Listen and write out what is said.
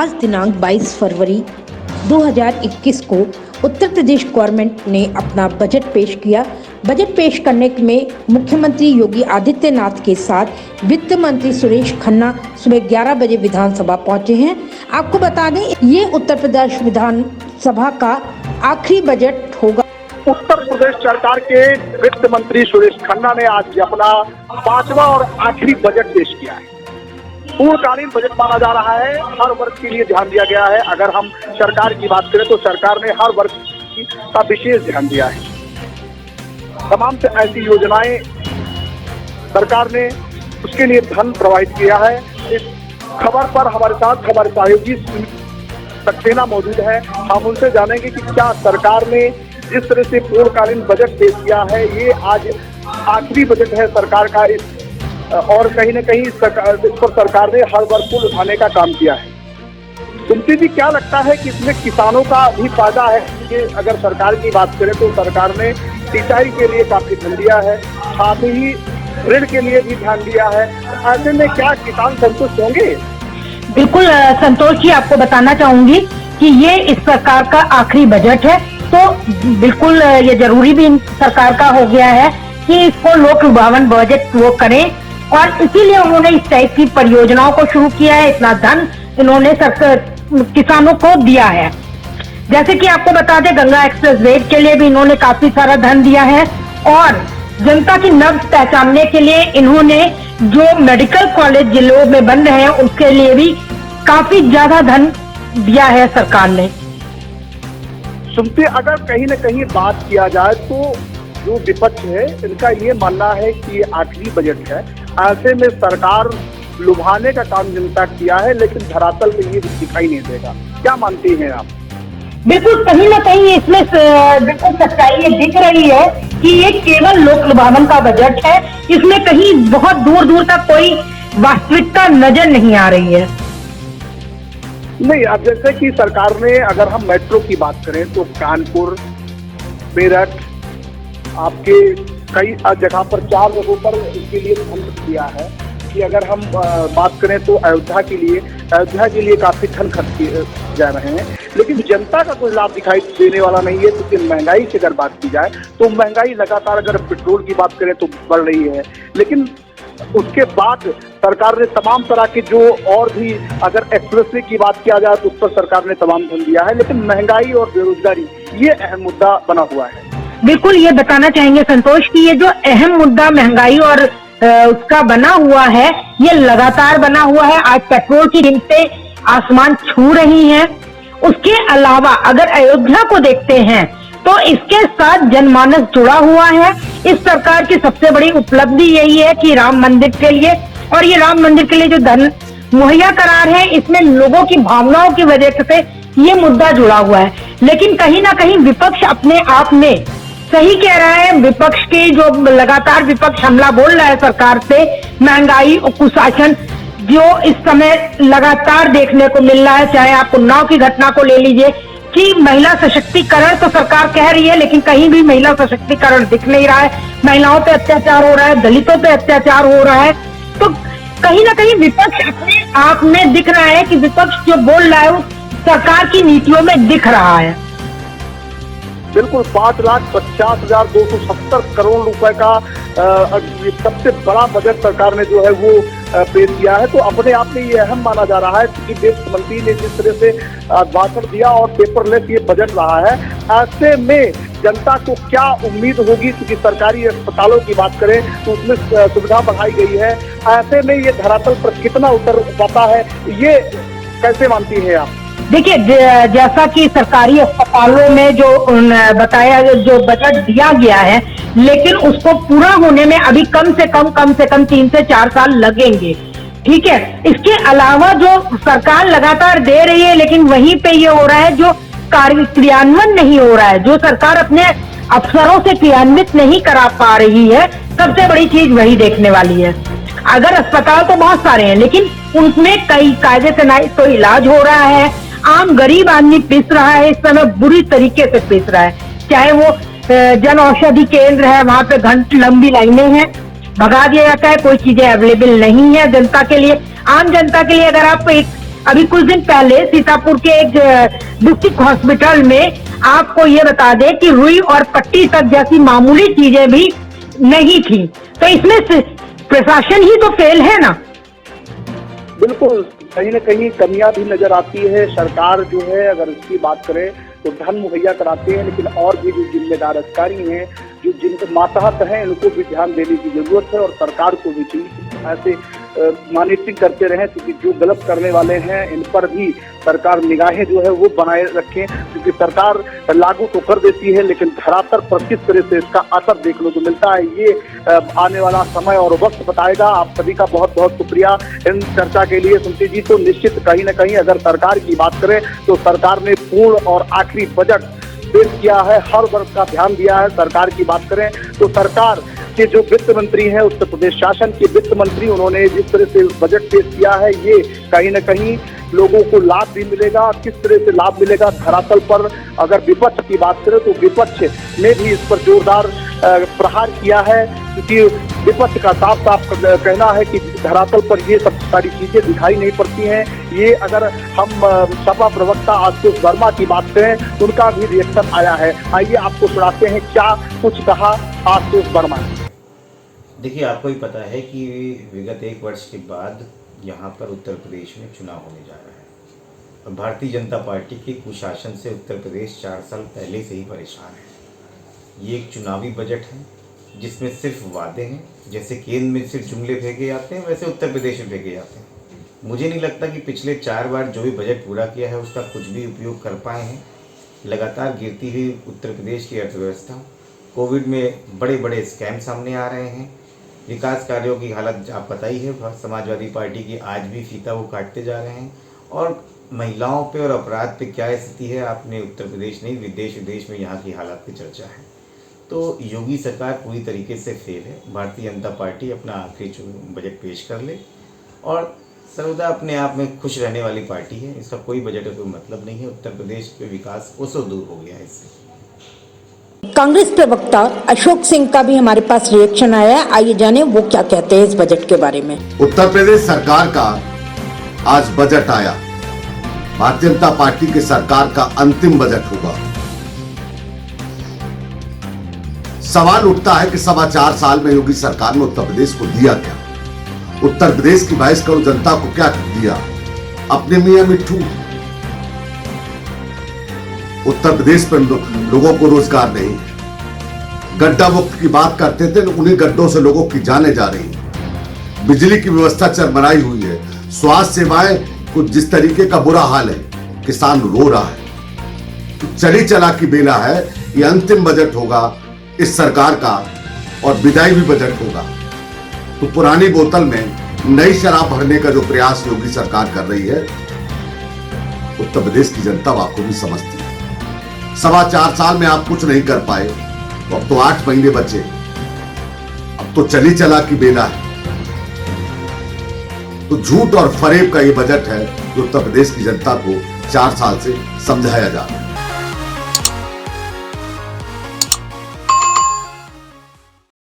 आज दिनांक 22 फरवरी 2021 को उत्तर प्रदेश गवर्नमेंट ने अपना बजट पेश किया। बजट पेश करने में मुख्यमंत्री योगी आदित्यनाथ के साथ वित्त मंत्री सुरेश खन्ना सुबह 11 बजे विधानसभा पहुंचे हैं। आपको बता दें, ये उत्तर प्रदेश विधानसभा का आखिरी बजट होगा। उत्तर प्रदेश सरकार के वित्त मंत्री सुरेश खन्ना ने आज अपना 5वां और आखिरी बजट पेश किया है। पूर्णकालीन बजट माना जा रहा है, हर वर्ग के लिए ध्यान दिया गया है। अगर हम सरकार की बात करें तो सरकार ने हर वर्ग का विशेष ध्यान दिया है। तमाम से ऐसी योजनाएं सरकार ने उसके लिए धन प्रोवाइड किया है। इस खबर पर हमारे साथ हमारे सहयोगी सक्सेना मौजूद है। हम उनसे जानेंगे कि क्या सरकार ने जिस तरह से पूर्णकालीन बजट पेश किया है, ये आज आखिरी बजट है सरकार का, और कहीं न कहीं इस पर सरकार ने हर वर्ग को उठाने का काम किया है। सुनती जी, क्या लगता है कि इसमें किसानों का भी फायदा है? कि अगर सरकार की बात करें तो सरकार ने सिंचाई के लिए काफी धन दिया है, साथ ही ऋण के लिए भी ध्यान दिया है। ऐसे में क्या किसान संतुष्ट होंगे? बिल्कुल संतोष जी, आपको बताना चाहूंगी कि ये इस सरकार का आखिरी बजट है, तो बिल्कुल ये जरूरी भी सरकार का हो गया है कि इसको लोक लुभावन बजट वो करें, और इसीलिए उन्होंने इस टाइप की परियोजनाओं को शुरू किया है। इतना धन इन्होंने किसानों को दिया है। जैसे कि आपको बता दें, गंगा एक्सप्रेस वे के लिए भी इन्होंने काफी सारा धन दिया है, और जनता की नब्ज पहचानने के लिए इन्होंने जो मेडिकल कॉलेज जिलों में बन रहे हैं उसके लिए भी काफी ज्यादा धन दिया है सरकार ने। सुनते, अगर कहीं न कहीं बात किया जाए तो जो विपक्ष है इनका ये मानना है कि ये आखिरी बजट है। ऐसे में सरकार लुभाने का काम जनता किया है, लेकिन धरातल पे ये दिखाई नहीं देगा। क्या मानते हैं आप? बिल्कुल, कहीं ना कहीं इसमें बिल्कुल सच्चाई ये दिख रही है कि ये केवल लोक लुभावन का बजट है। इसमें कहीं बहुत दूर दूर तक कोई वास्तविकता नजर नहीं आ रही है। नहीं, अब जैसे कि सरकार ने, अगर हम मेट्रो की बात करें तो कानपुर, मेरठ, आपके कई जगह पर 4 जगहों पर इसके लिए धन दिया है। कि अगर हम बात करें तो अयोध्या के लिए काफी धन खर्च किए जा रहे हैं, लेकिन जनता का कोई लाभ दिखाई देने वाला नहीं है। क्योंकि महंगाई की अगर बात की जाए तो महंगाई लगातार, अगर पेट्रोल की बात करें तो बढ़ रही है, लेकिन उसके बाद सरकार ने तमाम तरह के जो और भी, अगर एक्सप्रेसवे की बात किया जाए तो उस पर सरकार ने तमाम धन दिया है, लेकिन महंगाई और बेरोजगारी ये अहम मुद्दा बना हुआ है। बिल्कुल, ये बताना चाहेंगे संतोष कि ये जो अहम मुद्दा महंगाई और उसका बना हुआ है, ये लगातार बना हुआ है। आज पेट्रोल की कीमतें आसमान छू रही हैं। उसके अलावा अगर अयोध्या को देखते हैं तो इसके साथ जनमानस जुड़ा हुआ है। इस सरकार की सबसे बड़ी उपलब्धि यही है कि राम मंदिर के लिए, और ये राम मंदिर के लिए जो धन मुहैया करा रहे हैं, इसमें लोगों की भावनाओं की वजह से ये मुद्दा जुड़ा हुआ है। लेकिन कहीं ना कहीं विपक्ष अपने आप में सही कह रहा है। विपक्ष के जो लगातार विपक्ष हमला बोल रहा है सरकार से, महंगाई और कुशासन जो इस समय लगातार देखने को मिल रहा है। चाहे आप उन्नाव की घटना को ले लीजिए कि महिला सशक्तिकरण तो सरकार कह रही है, लेकिन कहीं भी महिला सशक्तिकरण दिख नहीं रहा है। महिलाओं पे अत्याचार हो रहा है, दलितों पे अत्याचार हो रहा है। तो कहीं ना कहीं विपक्ष अपने आप में दिख रहा है कि विपक्ष जो बोल रहा है वो सरकार की नीतियों में दिख रहा है। बिल्कुल, 5,50,270 करोड़ रुपए का सबसे बड़ा बजट सरकार ने जो है वो पेश किया है। तो अपने आप में ये अहम माना जा रहा है कि वित्त मंत्री ने जिस तरह से भाषण दिया और पेपरलेस ये बजट रहा है, ऐसे में जनता को क्या उम्मीद होगी? क्योंकि सरकारी अस्पतालों की बात करें तो उसमें सुविधा बढ़ाई गई है। ऐसे में ये धरातल पर कितना उतर पाता है, ये कैसे मानती है आप? देखिए, जैसा कि सरकारी अस्पतालों में जो बताया, जो बजट दिया गया है, लेकिन उसको पूरा होने में अभी कम से कम 3 से 4 साल लगेंगे। ठीक है, इसके अलावा जो सरकार लगातार दे रही है, लेकिन वहीं पे ये हो रहा है जो क्रियान्वयन नहीं हो रहा है, जो सरकार अपने अफसरों से क्रियान्वित नहीं करा पा रही है। सबसे बड़ी चीज वही देखने वाली है। अगर अस्पताल तो बहुत सारे हैं, लेकिन उनमें कई कायदे से ना तो इलाज हो रहा है। आम गरीब आदमी पिस रहा है, इस समय बुरी तरीके से पिस रहा है। चाहे वो जन औषधि केंद्र है, वहां पे घंटे लंबी लाइनें हैं, भगा दिया जाता है, कोई चीजें अवेलेबल नहीं है जनता के लिए। आम जनता के लिए अगर आप एक अभी कुछ दिन पहले सीतापुर के एक डिस्ट्रिक्ट हॉस्पिटल में आपको ये बता दें कि रुई और पट्टी तक जैसी मामूली चीजें भी नहीं थी। तो इसमें प्रशासन ही तो फेल है ना। बिल्कुल, कहीं न कहीं कमियां भी नजर आती है। सरकार जो है, अगर इसकी बात करें तो धन मुहैया कराते हैं, लेकिन और भी जो जिम्मेदार अधिकारी हैं, जो जिनके मातहत हैं, इनको भी ध्यान देने की जरूरत है। और सरकार को भी चाहिए ऐसे मॉनिटरिंग करते रहें, क्योंकि जो गलत करने वाले हैं इन पर भी सरकार निगाहें जो है वो बनाए रखें। क्योंकि सरकार लागू तो कर देती है, लेकिन धरातल पर किस तरह से इसका असर देखने को मिलता है, ये आने वाला समय और वक्त बताएगा। आप सभी का बहुत बहुत शुक्रिया इन चर्चा के लिए। सुनती जी, तो निश्चित कहीं न कहीं अगर सरकार की बात करें तो सरकार ने पूर्ण और आखिरी बजट पेश किया है, हर वर्ग का ध्यान दिया है। सरकार की बात करें तो सरकार के जो वित्त मंत्री हैं, उत्तर प्रदेश शासन के वित्त मंत्री, उन्होंने जिस तरह से बजट पेश किया है, ये कहीं न कहीं लोगों को लाभ भी मिलेगा। किस तरह से लाभ मिलेगा धरातल पर, अगर विपक्ष की बात करें तो विपक्ष ने भी इस पर जोरदार प्रहार किया है, क्योंकि विपक्ष का साफ साफ कहना है कि धरातल पर ये सब सारी चीजें दिखाई नहीं पड़ती हैं। ये अगर हम सपा प्रवक्ता आशुतोष वर्मा की बात करें तो उनका भी रिएक्शन आया है। आइए आपको सुनाते हैं क्या कुछ कहा आशुतोष वर्मा ने। देखिए, आपको ही पता है कि विगत एक वर्ष के बाद यहाँ पर उत्तर प्रदेश में चुनाव होने जा रहा है और भारतीय जनता पार्टी के कुशासन से उत्तर प्रदेश 4 साल पहले से ही परेशान है। ये एक चुनावी बजट है जिसमें सिर्फ वादे हैं। जैसे केंद्र में सिर्फ जुमले फेंके जाते हैं, वैसे उत्तर प्रदेश में फेंके जाते हैं। मुझे नहीं लगता कि पिछले 4 बार जो भी बजट पूरा किया है उसका कुछ भी उपयोग कर पाए हैं। लगातार गिरती हुई उत्तर प्रदेश की अर्थव्यवस्था, कोविड में बड़े बड़े स्कैम सामने आ रहे हैं, विकास कार्यों की हालत आप पता ही है। समाजवादी पार्टी की आज भी फीता वो काटते जा रहे हैं। और महिलाओं पे और अपराध पे क्या स्थिति है, आपने उत्तर प्रदेश नहीं विदेश विदेश में यहाँ की हालत पे चर्चा है। तो योगी सरकार पूरी तरीके से फेल है। भारतीय जनता पार्टी अपना आखिरी बजट पेश कर ले और सर्वदा अपने आप में खुश रहने वाली पार्टी है। इसका कोई बजट का कोई मतलब नहीं है। उत्तर प्रदेश के विकास उससे दूर हो गया है इससे। कांग्रेस प्रवक्ता अशोक सिंह का भी हमारे पास रिएक्शन आया है। आइए जाने वो क्या कहते हैं इस बजट के बारे में। उत्तर प्रदेश सरकार का आज बजट आया। भारतीय जनता पार्टी की सरकार का अंतिम बजट होगा। सवाल उठता है कि 4.25 साल में योगी सरकार ने उत्तर प्रदेश को दिया क्या? उत्तर प्रदेश की 22 करोड़ जनता को क्या दिया? अपने मियां मिट्ठू। उत्तर प्रदेश पर लोगों को रोजगार नहीं। गड्ढा मुक्त की बात करते थे, उन्हीं गड्ढों से लोगों की जानें जा रही। बिजली की व्यवस्था चरमराई हुई है। स्वास्थ्य सेवाएं कुछ जिस तरीके का बुरा हाल है, किसान रो रहा है। तो चली चला की बेला है। ये अंतिम बजट होगा इस सरकार का और विदाई भी बजट होगा। तो पुरानी बोतल में नई शराब भरने का जो प्रयास योगी सरकार कर रही है, उत्तर प्रदेश की जनता वाकई भी समझती है। 4.25 साल में आप कुछ नहीं कर पाए, तो अब तो 8 महीने बचे। अब तो चली चला की बेला है। तो झूठ और फरेब का ये बजट है जो उत्तर प्रदेश की जनता को 4 साल से समझाया जा रहा है।